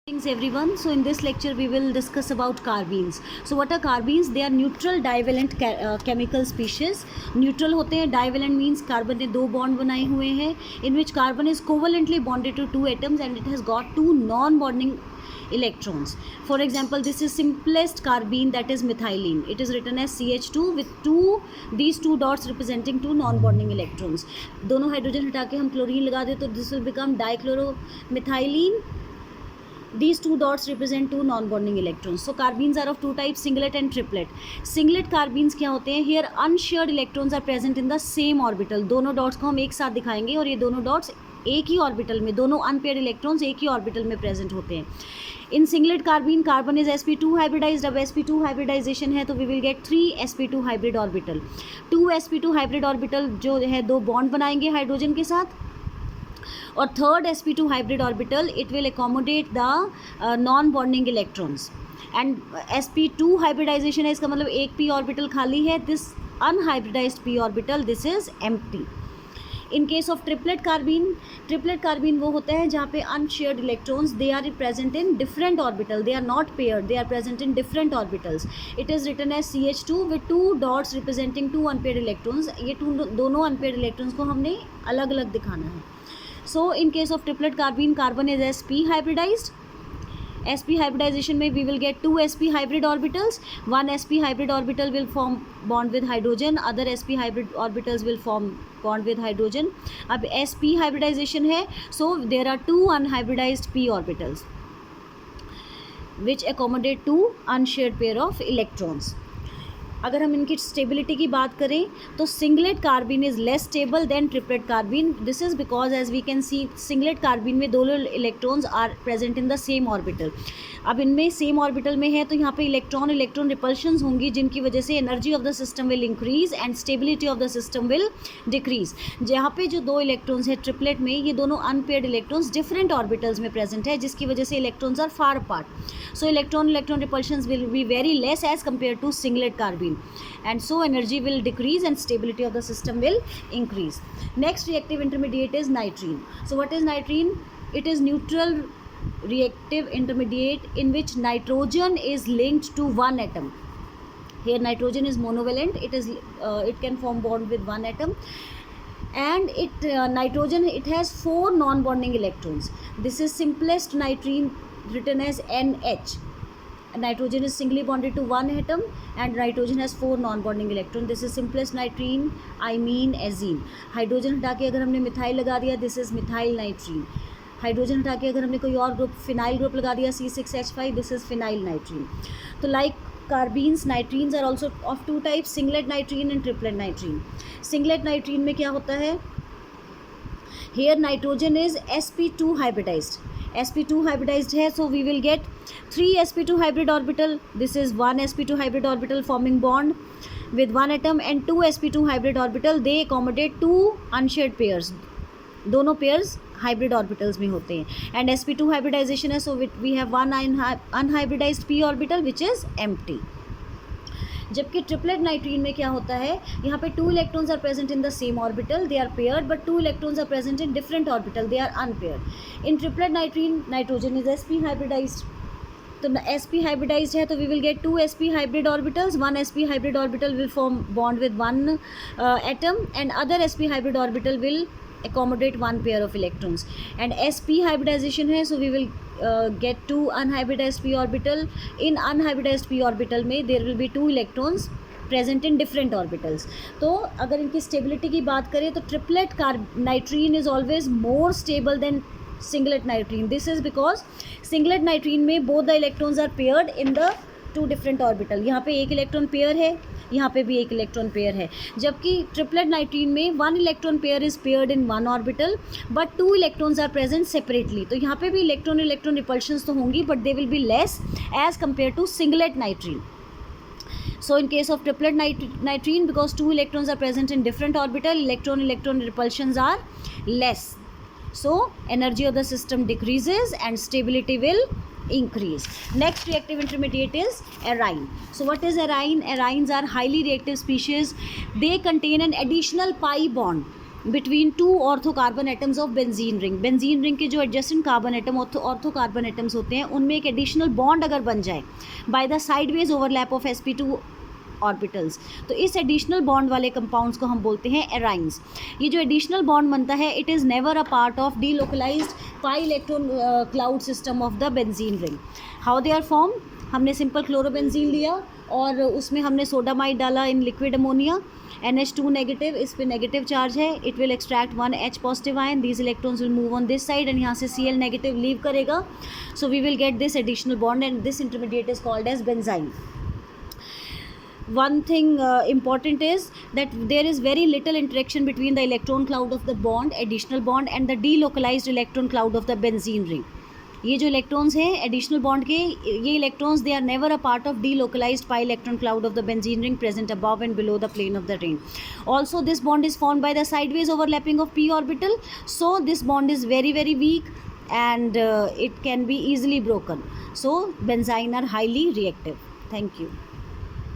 Greetings everyone. So in this lecture we will discuss about carbenes. So what are carbenes? They are neutral divalent chemical species. Neutral होते हैं. Divalent means carbon ने दो bond बनाए हुए हैं, in which carbon is covalently bonded to two atoms and it has got two non-bonding electrons. For example, this is simplest carbene, that is methylene. It is written as CH2 with these two dots representing two non-bonding electrons. दोनों hydrogen हटा के हम chlorine लगा दें तो this will become dichloromethylene. These two dots represent two non-bonding electrons. So carbenes are of two types, singlet and triplet. Singlet carbenes क्या होते हैं? Here unshared electrons are present in the same orbital. दोनों dots को हम एक साथ दिखाएंगे और ये दोनों dots एक ही ऑर्बिटल में, दोनों अनपेयर्ड इलेक्ट्रॉन्स एक ही ऑर्बिटल में प्रेजेंट होते हैं. In singlet carbene, carbon is sp2 hybridized. अब sp2 हाइब्रिडाइजेशन है तो we will get 3 sp2 hybrid orbital. 2 sp2 hybrid orbital जो है दो बॉन्ड बनाएंगे हाइड्रोजन के साथ, और third sp2 hybrid orbital it will accommodate the non bonding electrons. And sp2 hybridization है, इसका मतलब एक p ऑर्बिटल खाली है. This unhybridized p orbital, this is empty. In case of triplet carbene वो होता है जहाँ पे unshared electrons they are present in different orbital, they are not paired, they are present in different orbitals. It is written as CH2 with two dots representing two unpaired electrons. ये दोनों unpaired electrons को हमने अलग अलग दिखाना है. So in case of triplet carbene, carbon is sp hybridized. sp hybridization में we will get two sp hybrid orbitals. One sp hybrid orbital will form bond with hydrogen, other sp hybrid orbitals will form bond with hydrogen. अब sp hybridization है, so there are two unhybridized p orbitals which accommodate two unshared pair of electrons. अगर हम इनकी stability की बात करें तो singlet carbene is less stable than triplet carbene. This is because as we can see singlet carbene में दोनों electrons are present in the same orbital. अब इनमें सेम ऑर्बिटल में है तो यहाँ पे इलेक्ट्रॉन रिपल्शंस होंगी जिनकी वजह से energy of the system will increase and stability of the system will decrease. जहाँ पे जो दो इलेक्ट्रॉन्स है ट्रिपलेट में, ये दोनों अनपेयर्ड इलेक्ट्रॉन्स डिफरेंट ऑर्बिटल्स में प्रेजेंट है जिसकी वजह से electrons are far apart. So electron repulsions will be very less as compare to singlet carbene, and so energy will decrease and stability of the system will increase. Next reactive intermediate is nitrene. So what is nitrene? It is neutral reactive intermediate in which nitrogen is linked to one atom. Here nitrogen is monovalent, it can form bond with one atom, and nitrogen has 4 non-bonding electrons. This is simplest nitrene, written as NH. Nitrogen is singly bonded to one atom and nitrogen has 4 non-bonding electrons. This is simplest nitrene, imine, azine. Hydrogen हटा के अगर हमने methyl लगा दिया, this is methyl नाइट्रीन. Hydrogen हटा के अगर हमने कोई और ग्रुप फिनाइल ग्रुप लगा दिया C6H5, this is phenyl nitrene. तो like carbenes, nitrenes are also of two types, singlet nitrene and triplet nitrene. Singlet nitrene में क्या होता है? Here nitrogen is sp2 hybridized. sp2 hybridized है, so we will get 3 sp2 hybrid orbital. This is 1 sp2 hybrid orbital forming bond with one atom and 2 sp2 hybrid orbital. They accommodate 2 unshared pairs. दोनों pairs hybrid orbitals में होते हैं. And sp2 hybridization है, so we have one unhybridized p orbital which is empty. जबकि triplet nitrene में क्या होता है? यहाँ पे 2 electrons are present in the same orbital, they are paired, but 2 electrons are present in different orbital, they are unpaired. In triplet nitrene nitrogen is sp hybridised. तो sp hybridised है तो we will get 2 sp hybrid orbitals. One sp hybrid orbital will form bond with one atom and other sp hybrid orbital will accommodate one pair of electrons. And sp hybridization है, so we will get 2 unhybridized p orbital. In unhybridized p orbital में there will be 2 electrons present in different orbitals. तो अगर इनकी stability की बात करें तो triplet nitrene is always more stable than singlet nitrene. This is because singlet nitrene में both the electrons are paired in the 2 different orbital. यहाँ पे एक इलेक्ट्रॉन पेयर है, यहाँ पे भी एक इलेक्ट्रॉन पेयर है. जबकि ट्रिपलेट नाइट्रीन में 1 electron pair is paired in one orbital but 2 electrons are present separately. तो यहाँ पे भी इलेक्ट्रॉन रिपल्शंस तो होंगी but they will be less as compare to singlet nitrene. So in case of triplet nitrene, because 2 electrons are present in different orbital, electron repulsions are less. So energy of the system decreases and stability will increase. Next reactive intermediate is arine. So what is arine? Arines are highly reactive species. They contain an additional pi bond between two ortho carbon atoms of benzene ring. Benzene ring के जो adjacent carbon atom ortho carbon atoms होते हैं उनमें एक additional bond अगर बन जाए by the sideways overlap of sp2 orbitals, तो इस एडिशनल बॉन्ड वाले कंपाउंड्स को हम बोलते हैं एराइंस. ये जो एडिशनल बॉन्ड बनता है it is never a part of delocalised pi electron cloud system of the benzene ring. How they are form? हमने सिंपल क्लोरोबेंजीन लिया और उसमें हमने सोडामाइड डाला in liquid ammonia, NH2 negative, इस पे नेगेटिव चार्ज है, it will extract 1 H positive ion, these electrons will move on this side and यहाँ से Cl नेगेटिव लीव करेगा. So we will get this additional bond and this intermediate is called as benzyne. One thing important is that there is very little interaction between the electron cloud of the bond, additional bond, and the delocalized electron cloud of the benzene ring. ये जो electrons हैं additional bond के, ये electrons they are never a part of delocalised pi electron cloud of the benzene ring present above and below the plane of the ring. Also this bond is formed by the sideways overlapping of p orbital, so this bond is very very weak and it can be easily broken. So benzyne are highly reactive. Thank you.